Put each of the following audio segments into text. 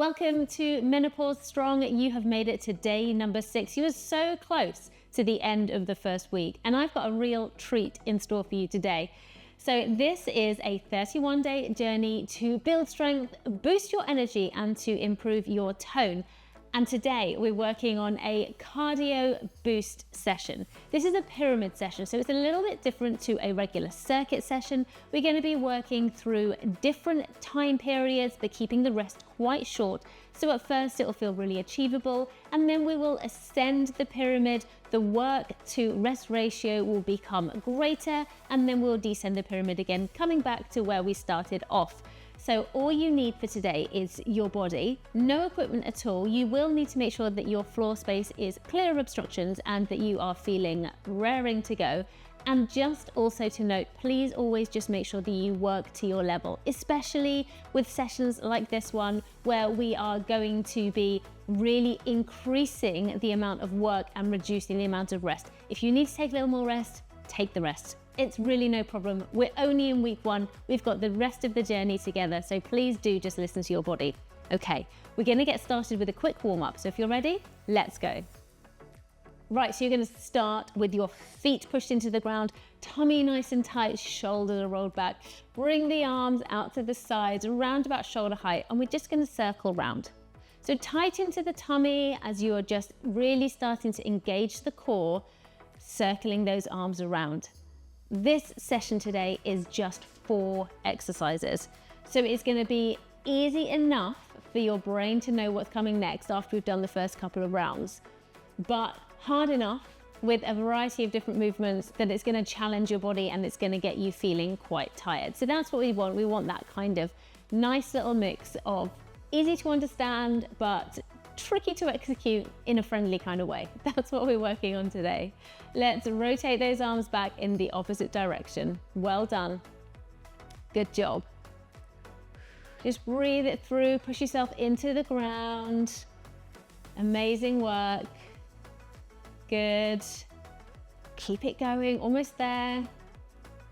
Welcome to Menopause Strong. You have made it to day number 6. You are so close to the end of the first week, and I've got a real treat in store for you today. So this is a 31-day journey to build strength, boost your energy, and to improve your tone. And today we're working on a cardio boost session. This is a pyramid session, so it's a little bit different to a regular circuit session. We're going to be working through different time periods, but keeping the rest quite short. So at first it'll feel really achievable, and then we will ascend the pyramid. The work to rest ratio will become greater, and then we'll descend the pyramid again, coming back to where we started off. So all you need for today is your body, no equipment at all. You will need to make sure that your floor space is clear of obstructions and that you are feeling raring to go. And just also to note, please always just make sure that you work to your level, especially with sessions like this one, where we are going to be really increasing the amount of work and reducing the amount of rest. If you need to take a little more rest, take the rest. It's really no problem. We're only in week 1. We've got the rest of the journey together. So please do just listen to your body. Okay, we're gonna get started with a quick warm up. So if you're ready, let's go. Right, so you're gonna start with your feet pushed into the ground, tummy nice and tight, shoulders are rolled back. Bring the arms out to the sides, around about shoulder height, and we're just gonna circle round. So tight into the tummy as you are just really starting to engage the core, circling those arms around. This session today is just 4 exercises. So it's going to be easy enough for your brain to know what's coming next after we've done the first couple of rounds, but hard enough with a variety of different movements that it's going to challenge your body and it's going to get you feeling quite tired. So that's what we want. We want that kind of nice little mix of easy to understand, but tricky to execute in a friendly kind of way. That's what we're working on today. Let's rotate those arms back in the opposite direction. Well done. Good job. Just breathe it through, push yourself into the ground. Amazing work. Good. Keep it going, almost there.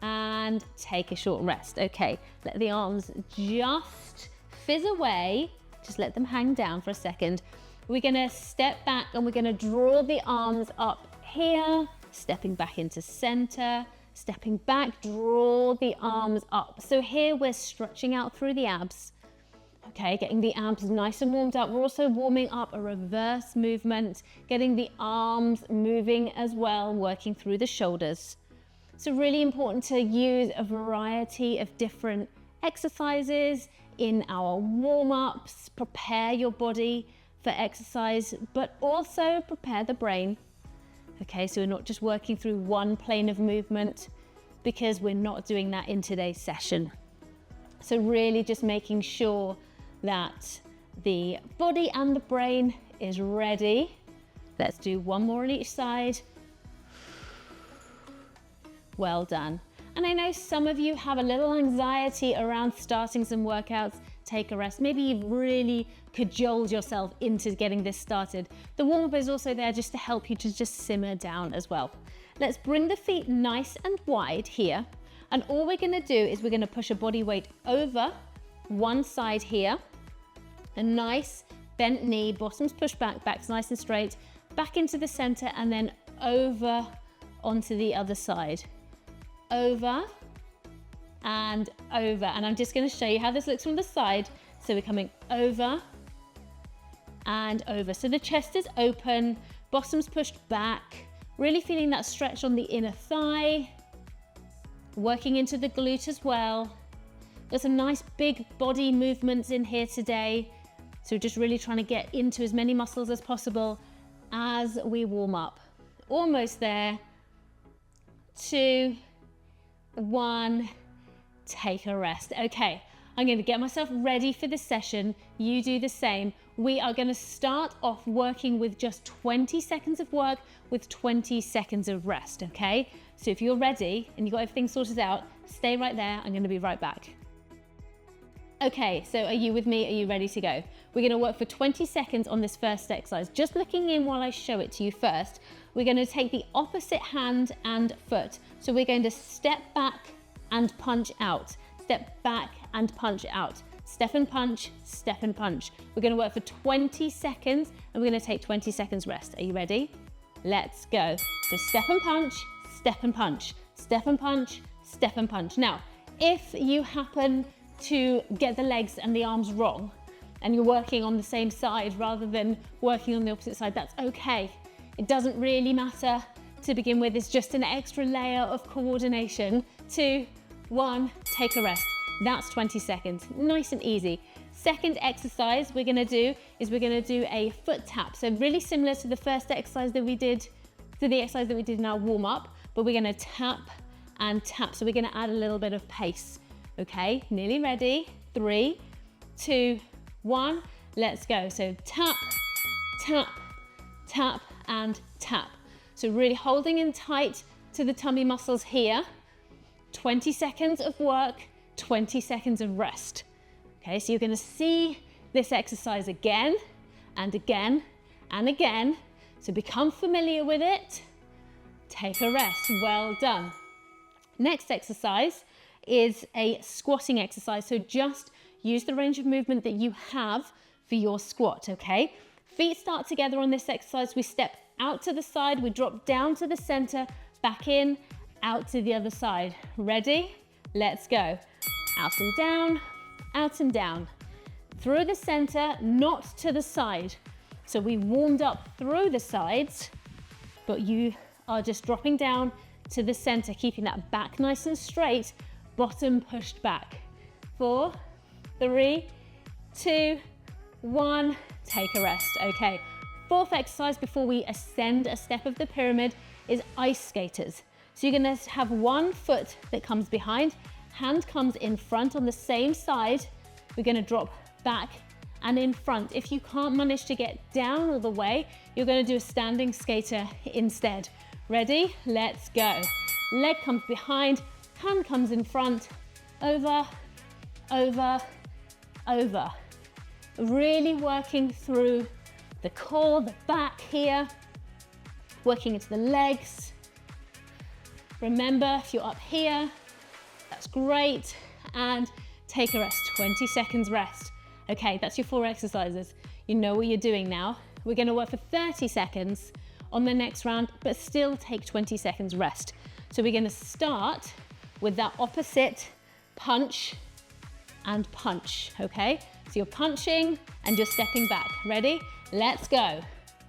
And take a short rest. Okay, let the arms just fizz away. Just let them hang down for a second. We're gonna step back and we're gonna draw the arms up here, stepping back into center, stepping back, draw the arms up. So here we're stretching out through the abs. Okay, getting the abs nice and warmed up. We're also warming up a reverse movement, getting the arms moving as well, working through the shoulders. So really important to use a variety of different exercises in our warm-ups. Prepare your body for exercise, but also prepare the brain. Okay, so we're not just working through one plane of movement, because we're not doing that in today's session. So really just making sure that the body and the brain is ready. Let's do one more on each side. Well done. And I know some of you have a little anxiety around starting some workouts. Take a rest. Maybe you've really cajoled yourself into getting this started. The warm-up is also there just to help you to just simmer down as well. Let's bring the feet nice and wide here. And all we're gonna do is we're gonna push a body weight over one side here. A nice bent knee, bottoms pushed back, back's nice and straight, back into the center, and then over onto the other side. Over and over. And I'm just going to show you how this looks from the side. So we're coming over and over. So the chest is open, bottoms pushed back, really feeling that stretch on the inner thigh, working into the glute as well. There's some nice big body movements in here today. So just really trying to get into as many muscles as possible as we warm up. Almost there. 2, 1, take a rest. Okay, I'm going to get myself ready for this session. You do the same. We are going to start off working with just 20 seconds of work with 20 seconds of rest, okay? So if you're ready and you've got everything sorted out, stay right there. I'm going to be right back. Okay, so are you with me? Are you ready to go? We're going to work for 20 seconds on this first exercise. Just looking in while I show it to you first, we're going to take the opposite hand and foot. So we're going to step back and punch out, step back and punch out. step and punch, step and punch. We're gonna work for 20 seconds and we're gonna take 20 seconds rest. Are you ready? Let's go. So step and punch, step and punch, step and punch, step and punch. Now, if you happen to get the legs and the arms wrong and you're working on the same side rather than working on the opposite side, that's okay. It doesn't really matter to begin with. It's just an extra layer of coordination. 2, 1, take a rest. That's 20 seconds, nice and easy. Second exercise we're gonna do is we're gonna do a foot tap. So really similar to the first exercise that we did, to the exercise that we did in our warm up, but we're gonna tap and tap. So we're gonna add a little bit of pace. Okay, nearly ready. 3, 2, 1, let's go. So tap, tap, tap, and tap. So really holding in tight to the tummy muscles here. 20 seconds of work, 20 seconds of rest. Okay, so you're gonna see this exercise again and again and again. So become familiar with it. Take a rest, well done. Next exercise is a squatting exercise. So just use the range of movement that you have for your squat, okay? Feet start together on this exercise. We step out to the side, we drop down to the center, back in, out to the other side. Ready? Let's go. Out and down, out and down. Through the center, not to the side. So we warmed up through the sides, but you are just dropping down to the center, keeping that back nice and straight, bottom pushed back. 4, 3, 2, 1, take a rest. Okay, fourth exercise before we ascend a step of the pyramid is ice skaters. So you're gonna have one foot that comes behind, hand comes in front on the same side. We're gonna drop back and in front. If you can't manage to get down all the way, you're gonna do a standing skater instead. Ready? Let's go. Leg comes behind, hand comes in front, over, over, over. Really working through the core, the back here, working into the legs. Remember, if you're up here, that's great. And take a rest, 20 seconds rest. Okay, that's your 4 exercises. You know what you're doing now. We're gonna work for 30 seconds on the next round, but still take 20 seconds rest. So we're gonna start with that opposite punch and punch, okay? So you're punching and you're stepping back. Ready? Let's go.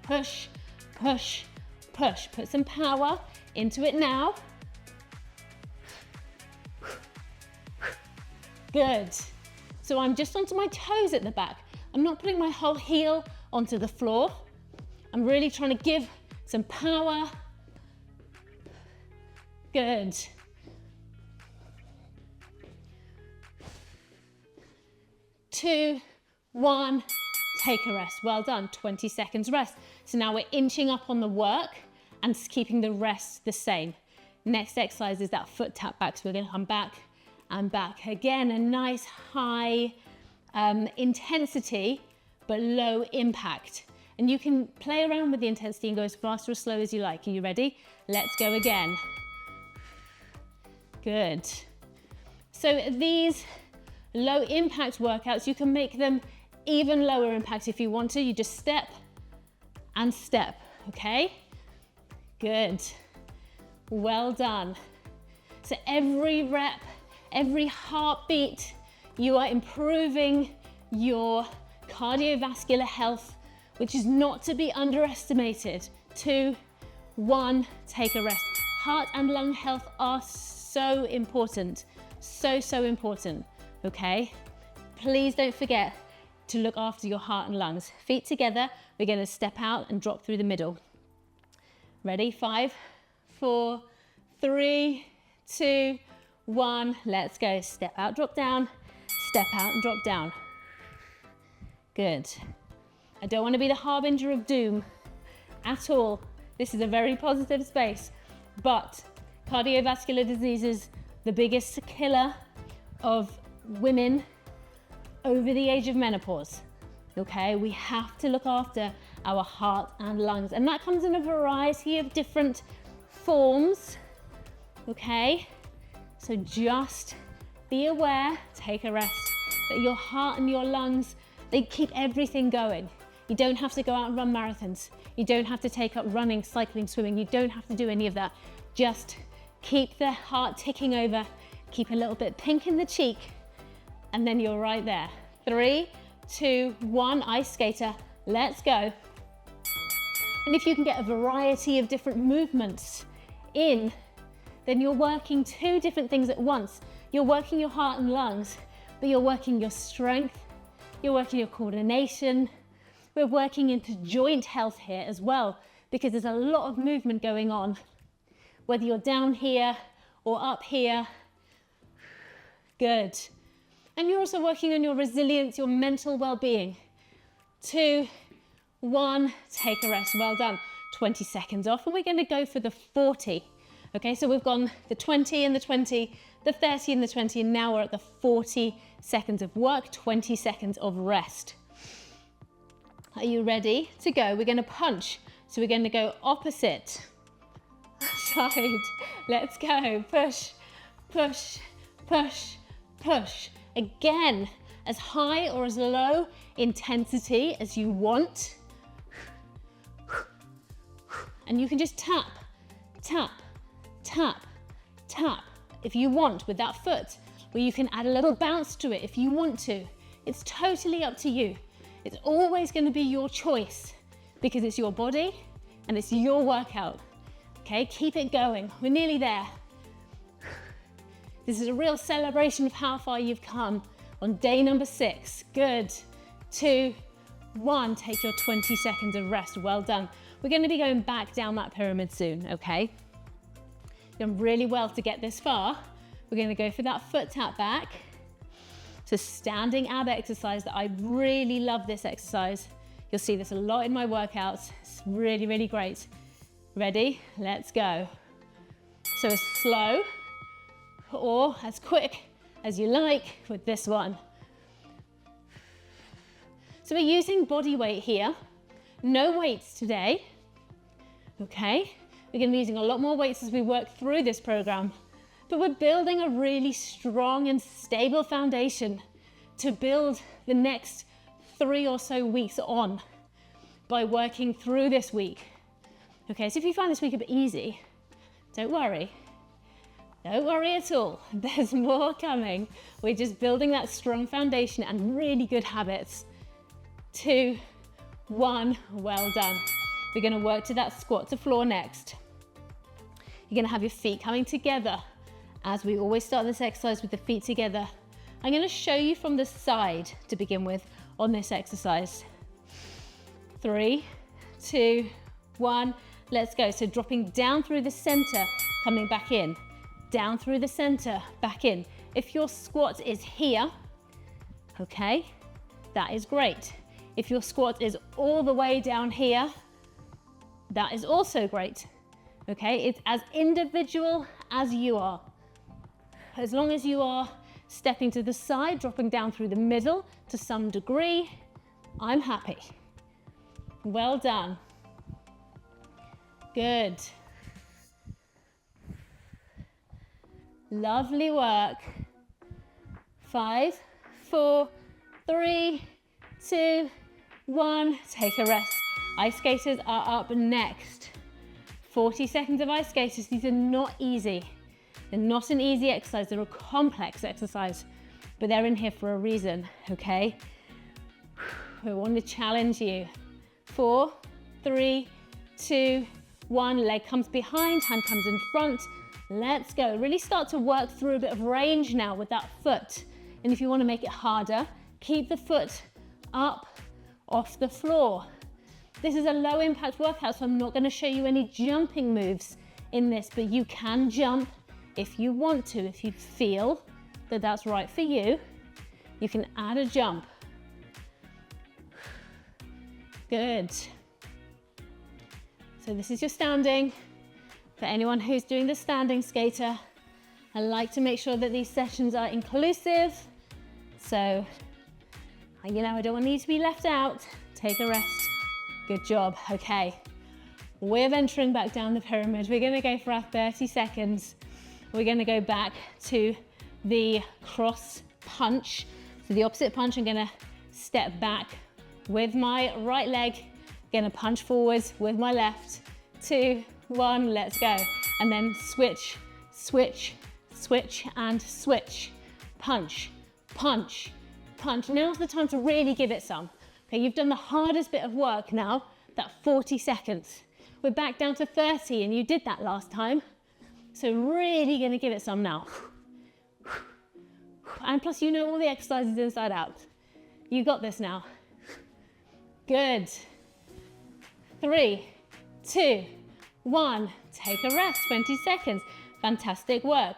Push, push, push. Put some power into it now. Good. So I'm just onto my toes at the back. I'm not putting my whole heel onto the floor. I'm really trying to give some power. Good. Two, 1, take a rest. Well done, 20 seconds rest. So now we're inching up on the work and keeping the rest the same. Next exercise is that foot tap back. So we're gonna come back and back. Again, a nice high intensity, but low impact. And you can play around with the intensity and go as fast or as slow as you like. Are you ready? Let's go again. Good. So these low impact workouts, you can make them even lower impact if you want to. You just step and step, okay? Good. Well done. So every rep, every heartbeat, you are improving your cardiovascular health, which is not to be underestimated. 2, 1, take a rest. Heart and lung health are so important, so important, okay? Please don't forget to look after your heart and lungs. Feet together, we're gonna step out and drop through the middle. Ready? 5, 4, 3, 2, 1, let's go. Step out, drop down, step out and drop down. Good. I don't want to be the harbinger of doom at all. This is a very positive space, but cardiovascular disease is the biggest killer of women over the age of menopause. Okay, we have to look after our heart and lungs, and that comes in a variety of different forms. Okay, so just be aware, take a rest, that your heart and your lungs, they keep everything going. You don't have to go out and run marathons. You don't have to take up running, cycling, swimming. You don't have to do any of that. Just keep the heart ticking over, keep a little bit pink in the cheek, and then you're right there. 3, 2, 1, ice skater, let's go. And if you can get a variety of different movements in, then you're working 2 different things at once. You're working your heart and lungs, but you're working your strength, you're working your coordination. We're working into joint health here as well, because there's a lot of movement going on, whether you're down here or up here. Good. And you're also working on your resilience, your mental well-being. 2, 1, take a rest, well done. 20 seconds off, and we're gonna go for the 40. Okay, so we've gone the 20 and the 20, the 30 and the 20, and now we're at the 40 seconds of work, 20 seconds of rest. Are you ready to go? We're gonna punch. So we're gonna go opposite side. Let's go. Push, push, push, push. Again, as high or as low intensity as you want. And you can just tap, tap, tap, tap if you want with that foot, or you can add a little bounce to it if you want to. It's totally up to you. It's always going to be your choice because it's your body and it's your workout. Okay, keep it going. We're nearly there. This is a real celebration of how far you've come on day number 6. Good. 2, 1, take your 20 seconds of rest. Well done. We're going to be going back down that pyramid soon, okay? Done really well to get this far. We're going to go for that foot tap back. So standing ab exercise that I really love this exercise. You'll see this a lot in my workouts. It's really, really great. Ready? Let's go. So as slow or as quick as you like with this one. So we're using body weight here. No weights today. Okay. We're going to be using a lot more weights as we work through this program. But we're building a really strong and stable foundation to build the next 3 or so weeks on by working through this week. Okay, so if you find this week a bit easy, don't worry. Don't worry at all. There's more coming. We're just building that strong foundation and really good habits. 2, 1, well done. We're going to work to that squat to floor next. You're going to have your feet coming together. As we always start this exercise with the feet together, I'm going to show you from the side to begin with on this exercise. 3, 2, 1, let's go. So dropping down through the center, coming back in, down through the center, back in. If your squat is here, okay, that is great. If your squat is all the way down here, that is also great. Okay, it's as individual as you are. As long as you are stepping to the side, dropping down through the middle to some degree, I'm happy. Well done. Good. Lovely work. 5, 4, 3, 2, 1. Take a rest. Ice skaters are up next. 40 seconds of ice skaters. These are not easy. They're not an easy exercise. They're a complex exercise, but they're in here for a reason, okay? We want to challenge you. 4, 3, 2, 1. Leg comes behind, hand comes in front. Let's go. Really start to work through a bit of range now with that foot. And if you want to make it harder, keep the foot up off the floor. This is a low impact workout, so I'm not going to show you any jumping moves in this, but you can jump if you want to. If you feel that that's right for you, you can add a jump. Good. So this is your standing. For anyone who's doing the standing skater, I like to make sure that these sessions are inclusive. So, you know, I don't want you to be left out. Take a rest. Good job. Okay. We're venturing back down the pyramid. We're going to go for our 30 seconds. We're going to go back to the cross punch. So the opposite punch, I'm gonna step back with my right leg, gonna punch forwards with my left. 2, 1, let's go. And then switch, switch, switch, and switch. Punch, punch, punch. Now's the time to really give it some. Okay, you've done the hardest bit of work now, that 40 seconds. We're back down to 30 and you did that last time. So really gonna give it some now. And plus you know all the exercises inside out. You got this now. Good. 3, 2, 1. Take a rest, 20 seconds. Fantastic work.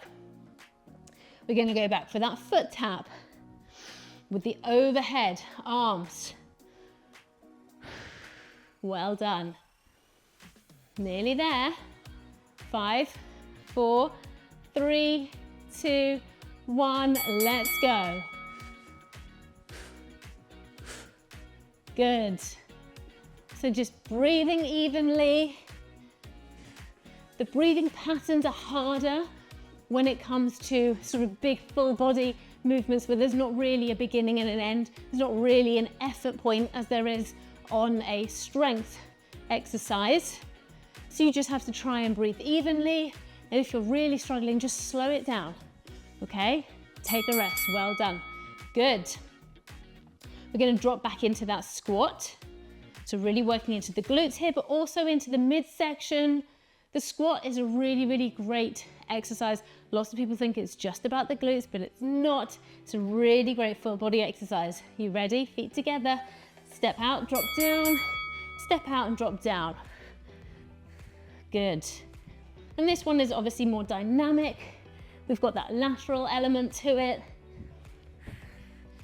We're gonna go back for that foot tap with the overhead arms. Well done. Nearly there. 5, 4, 3, 2, 1. Let's go. Good. So just breathing evenly. The breathing patterns are harder when it comes to sort of big full body movements where there's not really a beginning and an end. There's not really an effort point as there is on a strength exercise. So you just have to try and breathe evenly. And if you're really struggling, just slow it down. Okay? Take a rest. Well done. Good. We're going to drop back into that squat. So really working into the glutes here, but also into the midsection. The squat is a really, really great exercise. Lots of people think it's just about the glutes, but it's not. It's a really great full body exercise. You ready? Feet together. Step out, drop down. Step out and drop down. Good. And this one is obviously more dynamic. We've got that lateral element to it.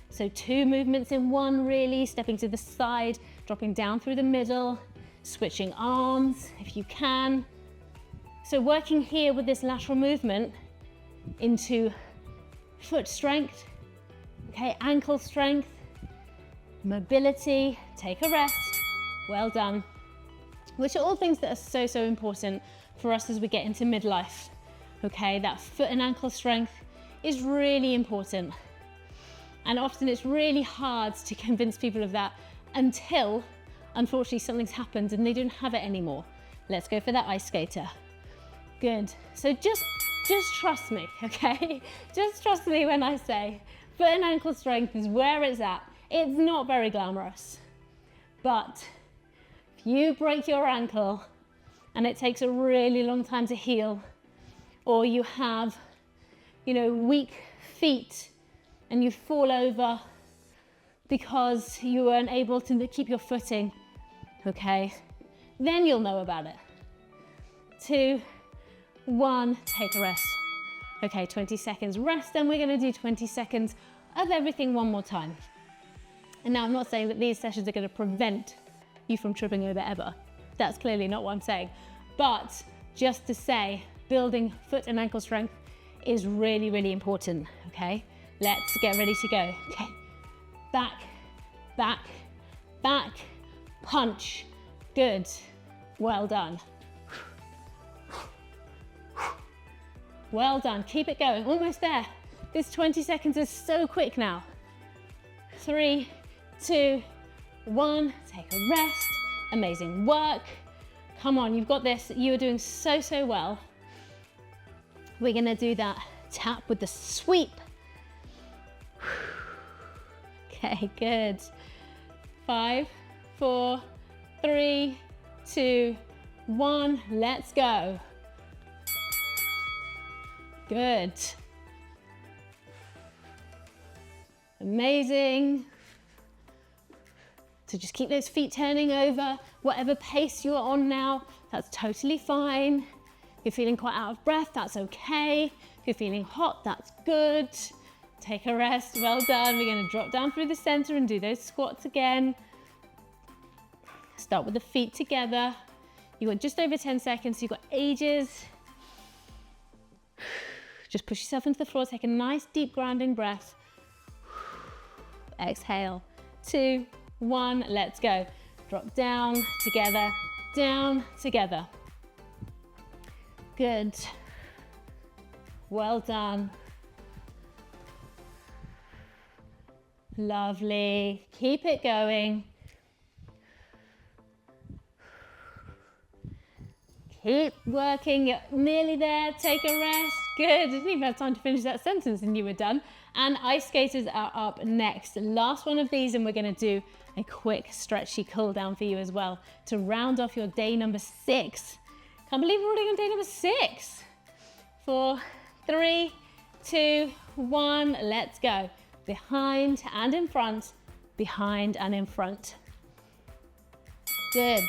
So 2 movements in one really, stepping to the side, dropping down through the middle, switching arms if you can. So working here with this lateral movement into foot strength, okay, ankle strength, mobility, take a rest, well done. Which are all things that are so important for us as we get into midlife. Okay, that foot and ankle strength is really important. And often it's really hard to convince people of that until, unfortunately, something's happened and they don't have it anymore. Let's go for that ice skater. Good. So just trust me, okay? Just trust me when I say foot and ankle strength is where it's at. It's not very glamorous, but if you break your ankle and it takes a really long time to heal, or you have, weak feet and you fall over because you weren't able to keep your footing, okay, then you'll know about it. 2, 1, take a rest. Okay, 20 seconds rest, and we're gonna do 20 seconds of everything one more time. And now I'm not saying that these sessions are gonna prevent you from tripping over ever. That's clearly not what I'm saying. But just to say, building foot and ankle strength is really, really important, okay? Let's get ready to go. Okay, back, back, back, punch. Good, well done. Well done, keep it going, almost there. This 20 seconds is so quick now. 3, 2, 1, take a rest. Amazing work. Come on, you've got this. You are doing so well. We're gonna do that tap with the sweep. Okay, good. 5, 4, 3, 2, 1, let's go. Good. Amazing. So just keep those feet turning over, whatever pace you're on now, that's totally fine. If you're feeling quite out of breath, that's okay. If you're feeling hot, that's good. Take a rest, well done. We're gonna drop down through the center and do those squats again. Start with the feet together. You've got just over 10 seconds, so you've got ages. Just push yourself into the floor, take a nice deep grounding breath. Exhale, 2, 1, let's go. Drop down, together. Good. Well done. Lovely. Keep it going. Keep working. You're nearly there. Take a rest. Good. I didn't even have time to finish that sentence and you were done. And ice skaters are up next. Last one of these, and we're going to do a quick stretchy cool down for you as well to round off your day number 6. Can't believe we're already on day number 6. 4, 3, 2, 1. Let's go. Behind and in front. Behind and in front. Good.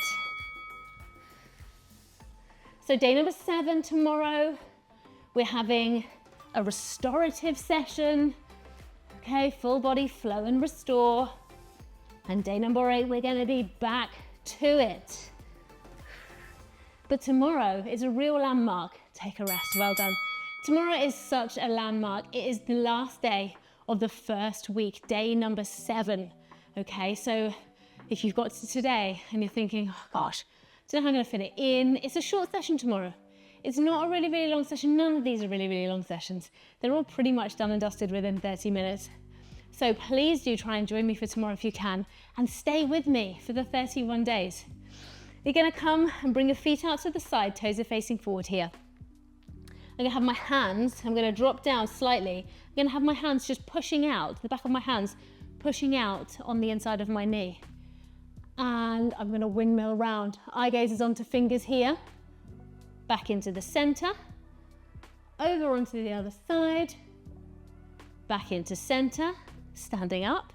So day number 7 tomorrow, we're having a restorative session. Okay, full body flow and restore. And day number 8, we're gonna be back to it. But tomorrow is a real landmark. Take a rest, well done. Tomorrow is such a landmark. It is the last day of the first week, day number 7. Okay, so if you've got to today and you're thinking, oh gosh, I don't know how I'm gonna fit it in. It's a short session tomorrow. It's not a really, really long session. None of these are really, really long sessions. They're all pretty much done and dusted within 30 minutes. So please do try and join me for tomorrow if you can, and stay with me for the 31 days. You're gonna come and bring your feet out to the side, toes are facing forward here. I'm gonna have my hands, I'm gonna drop down slightly. I'm gonna have my hands just pushing out, the back of my hands pushing out on the inside of my knee. And I'm gonna windmill round. Eye gaze is onto fingers here, back into the center, over onto the other side, back into center, standing up,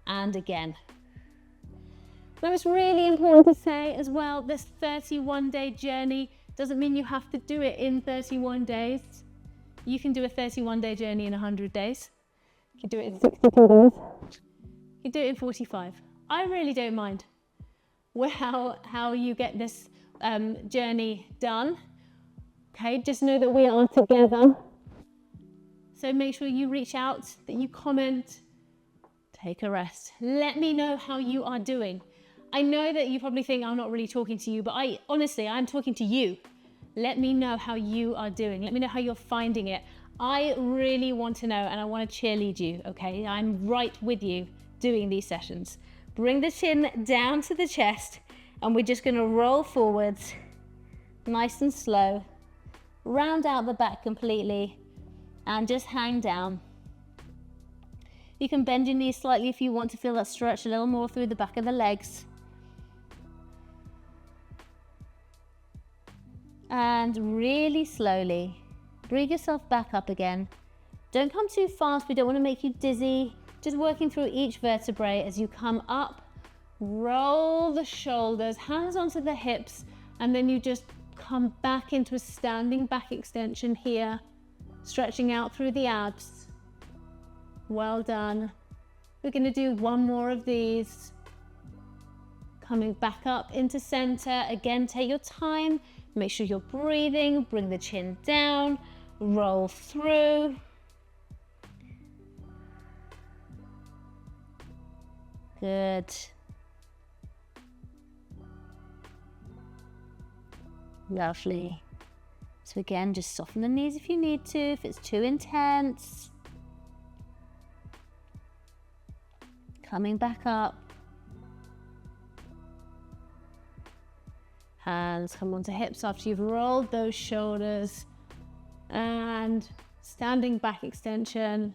and again. Now it's really important to say as well, this 31-day journey doesn't mean you have to do it in 31 days. You can do a 31-day journey in 100 days. You can do it in 62 days. You can do it in 45. I really don't mind how you get this journey done. Okay, just know that we are together. So make sure you reach out, that you comment, take a rest. Let me know how you are doing. I know that you probably think I'm not really talking to you, but honestly, I'm talking to you. Let me know how you are doing. Let me know how you're finding it. I really want to know, and I want to cheerlead you, okay? I'm right with you doing these sessions. Bring the chin down to the chest, and we're just gonna roll forwards, nice and slow. Round out the back completely, and just hang down. You can bend your knees slightly if you want to feel that stretch a little more through the back of the legs. And really slowly, bring yourself back up again. Don't come too fast, we don't want to make you dizzy. Just working through each vertebrae as you come up, roll the shoulders, hands onto the hips, and then you just come back into a standing back extension here, stretching out through the abs. Well done. We're going to do one more of these. Coming back up into center. Again, take your time. Make sure you're breathing. Bring the chin down. Roll through. Good. Lovely. So again, just soften the knees if you need to, if it's too intense. Coming back up. Hands come onto hips after you've rolled those shoulders. And standing back extension.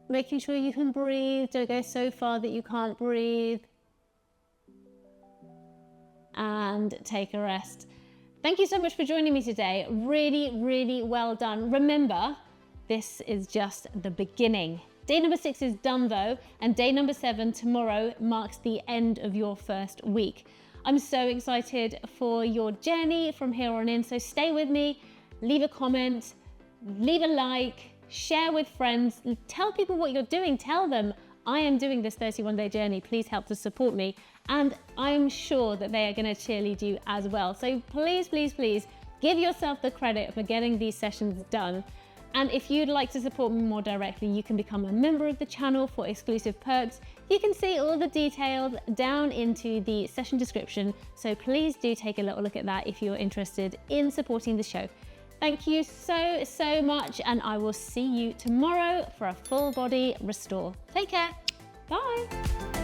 Making sure you can breathe. Don't go so far that you can't breathe. And take a rest. Thank you so much for joining me today. Really, really well done. Remember, this is just the beginning. Day number 6 is done though, and day number 7 tomorrow marks the end of your first week. I'm so excited for your journey from here on in, so stay with me, leave a comment, leave a like, share with friends, tell people what you're doing, tell them I am doing this 31-day journey, please help to support me, and I'm sure that they are going to cheerlead you as well. So please, please, please give yourself the credit for getting these sessions done. And if you'd like to support me more directly, you can become a member of the channel for exclusive perks. You can see all the details down into the session description. So please do take a little look at that if you're interested in supporting the show. Thank you so much, and I will see you tomorrow for a full body restore. Take care. Bye.